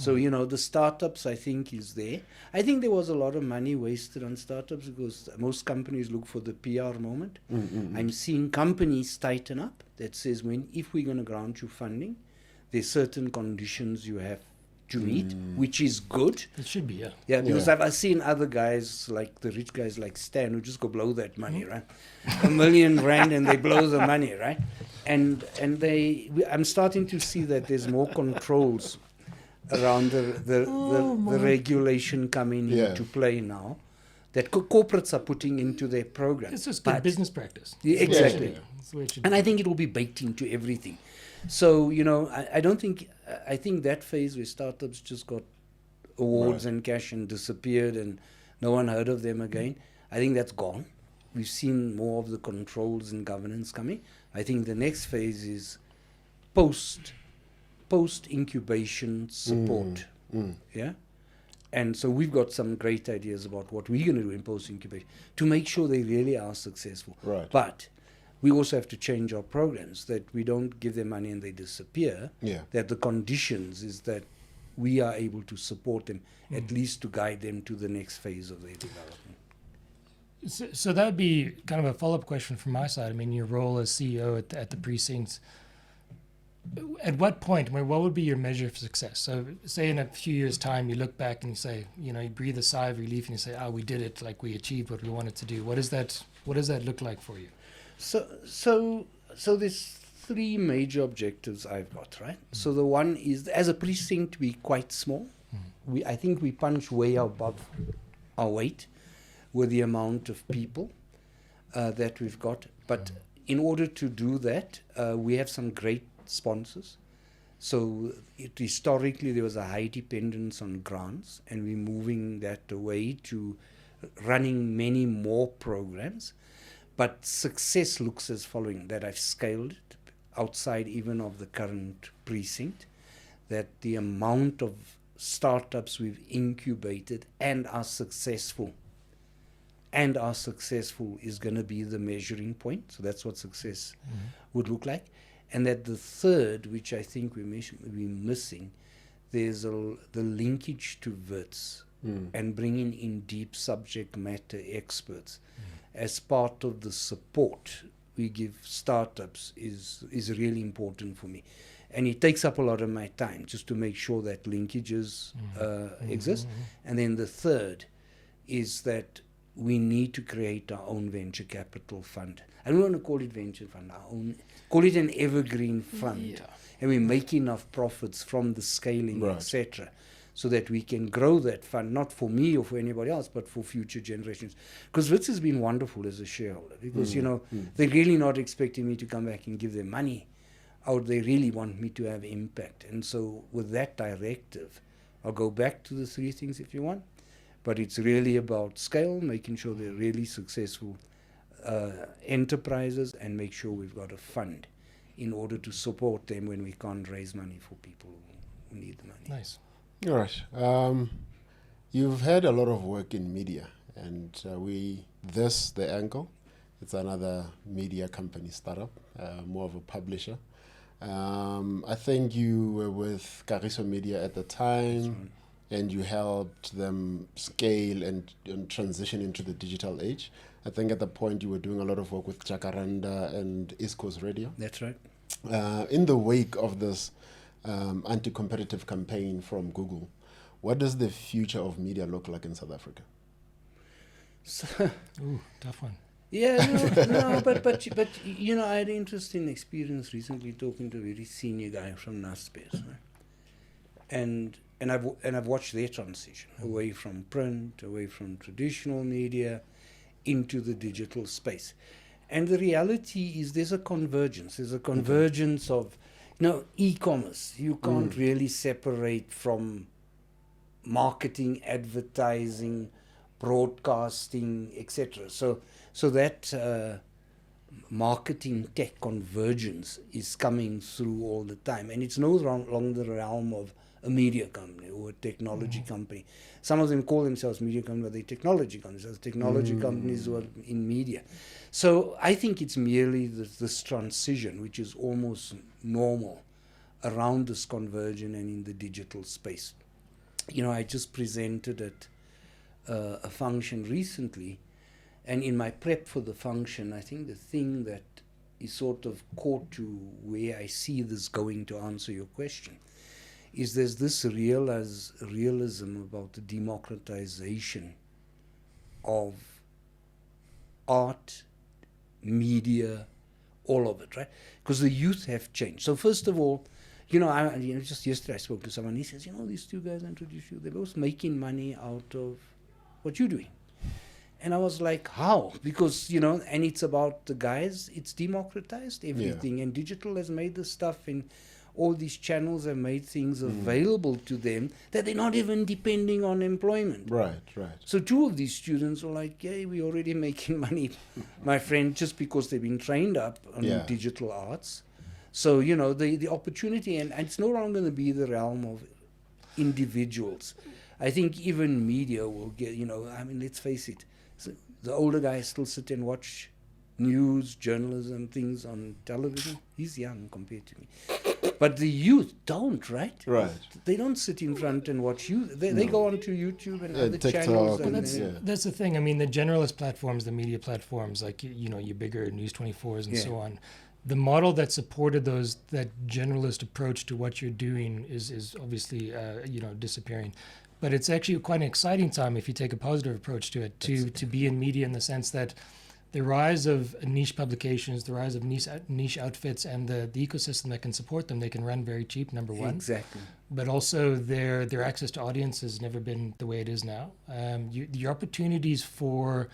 So, the startups, I think, is there. I think there was a lot of money wasted on startups because most companies look for the PR moment. I'm seeing companies tighten up that says, if we're going to grant you funding, there's certain conditions you have to meet, which is good. It should be, yeah. Yeah, because I've seen other guys, like the rich guys like Stan, who just go blow that money, right? R1 million and they blow the money, right? And I'm starting to see that there's more controls around the regulation coming into play now that corporates are putting into their program. It's just good business practice. Yeah, exactly. Yeah. That's the way it should And be. I think it will be baked into everything. So, I don't think, I think that phase where startups just got awards and cash and disappeared and no one heard of them again, I think that's gone. We've seen more of the controls and governance coming. I think the next phase is post-incubation support. Yeah? And so we've got some great ideas about what we're going to do in post-incubation to make sure they really are successful. Right. But we also have to change our programs, that we don't give them money and they disappear. Yeah. That the conditions is that we are able to support them, at least to guide them to the next phase of their development. So that would be kind of a follow-up question from my side. I mean, your role as CEO at the precincts, at what point, what would be your measure of success? So say in a few years' time, you look back and you say, you breathe a sigh of relief and you say, we did it, like we achieved what we wanted to do. What does that look like for you? So there's three major objectives I've got, right? So the one is, as a precinct, we're quite small. I think we punch way above our weight with the amount of people that we've got. But in order to do that, we have some great sponsors. So historically, there was a high dependence on grants, and we're moving that away to running many more programs. But success looks as following, that I've scaled it outside even of the current precinct, that the amount of startups we've incubated and are successful is going to be the measuring point. So that's what success would look like. And that the third, which I think we're missing, there's the linkage to WITS and bringing in deep subject matter experts as part of the support we give startups is really important for me. And it takes up a lot of my time just to make sure that linkages exist. And then the third is that we need to create our own venture capital fund. I don't want to call it venture fund, call it an evergreen fund. Yeah. And we make enough profits from the scaling, etc., so that we can grow that fund, not for me or for anybody else, but for future generations. Because WITS has been wonderful as a shareholder, because, they're really not expecting me to come back and give them money, or they really want me to have impact. And so with that directive, I'll go back to the three things if you want, but it's really about scale, making sure they're really successful enterprises, and make sure we've got a fund in order to support them when we can't raise money for people who need the money. Nice. All right. You've had a lot of work in media, and The Angle, it's another media company startup, more of a publisher. I think you were with Kagiso Media at the time, and you helped them scale and transition into the digital age. I think at the point you were doing a lot of work with Jacaranda and East Coast Radio. That's right. In the wake of this anti-competitive campaign from Google, what does the future of media look like in South Africa? Ooh, tough one. Yeah, but I had an interesting experience recently talking to a very senior guy from Naspers, right? And I've watched their transition away from print, away from traditional media, into the digital space. And the reality is there's a convergence. There's a convergence of, e-commerce. You can't really separate from marketing, advertising, broadcasting, etc. So that marketing tech convergence is coming through all the time. And it's no longer the realm of a media company or a technology company. Some of them call themselves media companies, but they're technology companies. There's technology companies who are in media. So I think it's merely this transition, which is almost normal around this conversion and in the digital space. I just presented at a function recently, and in my prep for the function, I think the thing that is sort of caught to where I see this going, to answer your question, is there's this realism about the democratization of art, media, all of it, right? Because the youth have changed. So first of all, just yesterday I spoke to someone. He says, these two guys I introduced you, they're both making money out of what you're doing. And I was like, how? Because, and it's about the guys, it's democratized everything. And digital has made this stuff, and all these channels have made things available to them that they're not even depending on employment. Right. So two of these students were like, we're already making money, my friend, just because they've been trained up on digital arts. So, the opportunity, and it's no longer going to be the realm of individuals. I think even media will get, let's face it, so the older guys still sit and watch news, journalism, things on television. He's young compared to me. But the youth don't, right? Right. They don't sit in front and watch you. They go onto YouTube and other TikTok channels. That's the thing. I mean, the generalist platforms, the media platforms, like, your bigger News 24s and so on, the model that supported that generalist approach to what you're doing is obviously, disappearing. But it's actually quite an exciting time if you take a positive approach to it, to be in media, in the sense that the rise of niche publications, the rise of niche outfits, and the ecosystem that can support them, they can run very cheap, number one. Exactly. But also their access to audience has never been the way it is now. Your opportunities for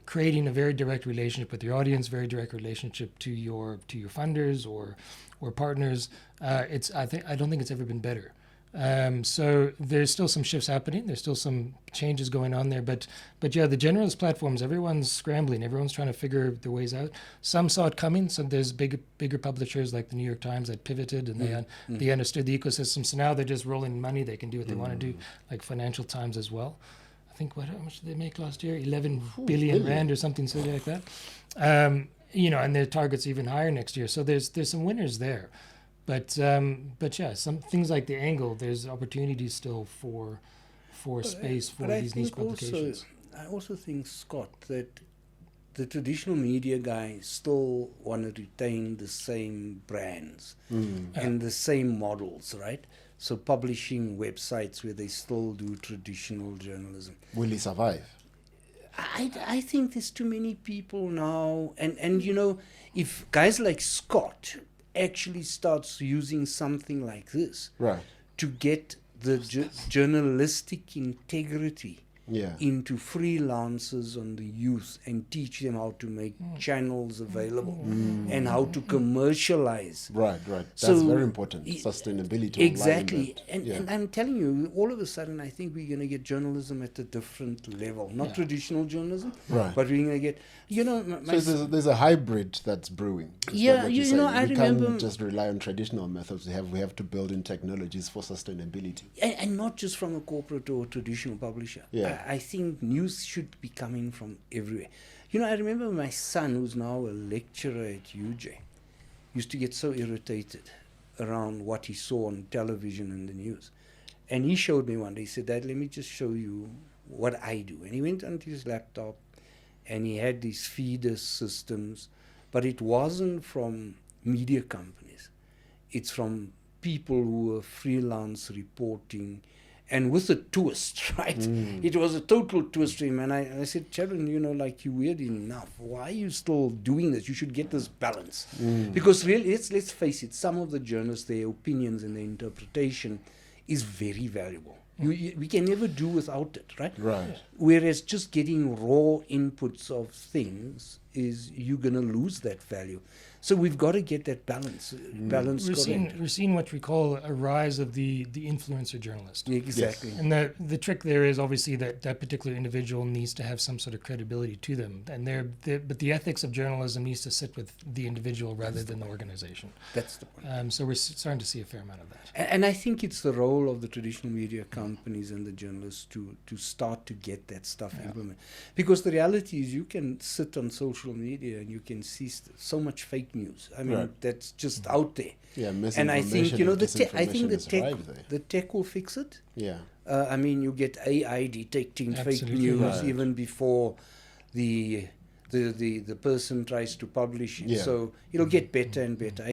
creating a very direct relationship with your audience, very direct relationship to your funders or partners, I don't think it's ever been better. So there's still some shifts happening. There's still some changes going on there. But yeah, the generalist platforms, everyone's scrambling. Everyone's trying to figure their ways out. Some saw it coming. So there's bigger publishers like the New York Times that pivoted, and they understood the ecosystem. So now they're just rolling money. They can do what they want to do, like Financial Times as well. I think how much did they make last year? 11 billion rand or something silly like that. And their target's even higher next year. So there's some winners there. But yeah, some things like The Angle, there's opportunities still for space for these niche publications. I also think, Scott, that the traditional media guys still want to retain the same brands and the same models, right? So publishing websites where they still do traditional journalism. Will he survive? I think there's too many people now, and if guys like Scott actually starts using something like this to get the journalistic integrity into freelancers on the youth and teach them how to make channels available and how to commercialize. Right. That's very important. Sustainability. Exactly. And I'm telling you, all of a sudden, I think we're going to get journalism at a different level. Not traditional journalism, but we're going to get, so there's a hybrid that's brewing. I we remember. can't just rely on traditional methods. We have to build in technologies for sustainability. And not just from a corporate or traditional publisher. I think news should be coming from everywhere. I remember my son, who's now a lecturer at UJ, used to get so irritated around what he saw on television and the news. And he showed me one day, he said, Dad, let me just show you what I do. And he went onto his laptop and he had these feeder systems, but it wasn't from media companies. It's from people who were freelance reporting, and with a twist, right? It was a total twist to him. And I said, Sharon, you're weird enough. Why are you still doing this? You should get this balance. Because really, let's face it, some of the journalists, their opinions and their interpretation is very valuable. We can never do without it, right? Right. Whereas just getting raw inputs of things you're going to lose that value. So we've got to get that balance. We're seeing what we call a rise of the influencer journalist. Exactly. Yes. And the trick there is obviously that particular individual needs to have some sort of credibility to them. And but the ethics of journalism needs to sit with the individual rather than the organization. That's the point. So we're starting to see a fair amount of that. And I think it's the role of the traditional media companies and the journalists to start to get that stuff implemented. Because the reality is you can sit on social media and you can see so much fake fake news. I mean, Right. that's just out there. Yeah, And I think, you know, I think disinformation the tech will fix it. Yeah. I mean, you get AI detecting fake Absolutely. news Right. even before the person tries to publish it. Yeah. So it'll get better and better.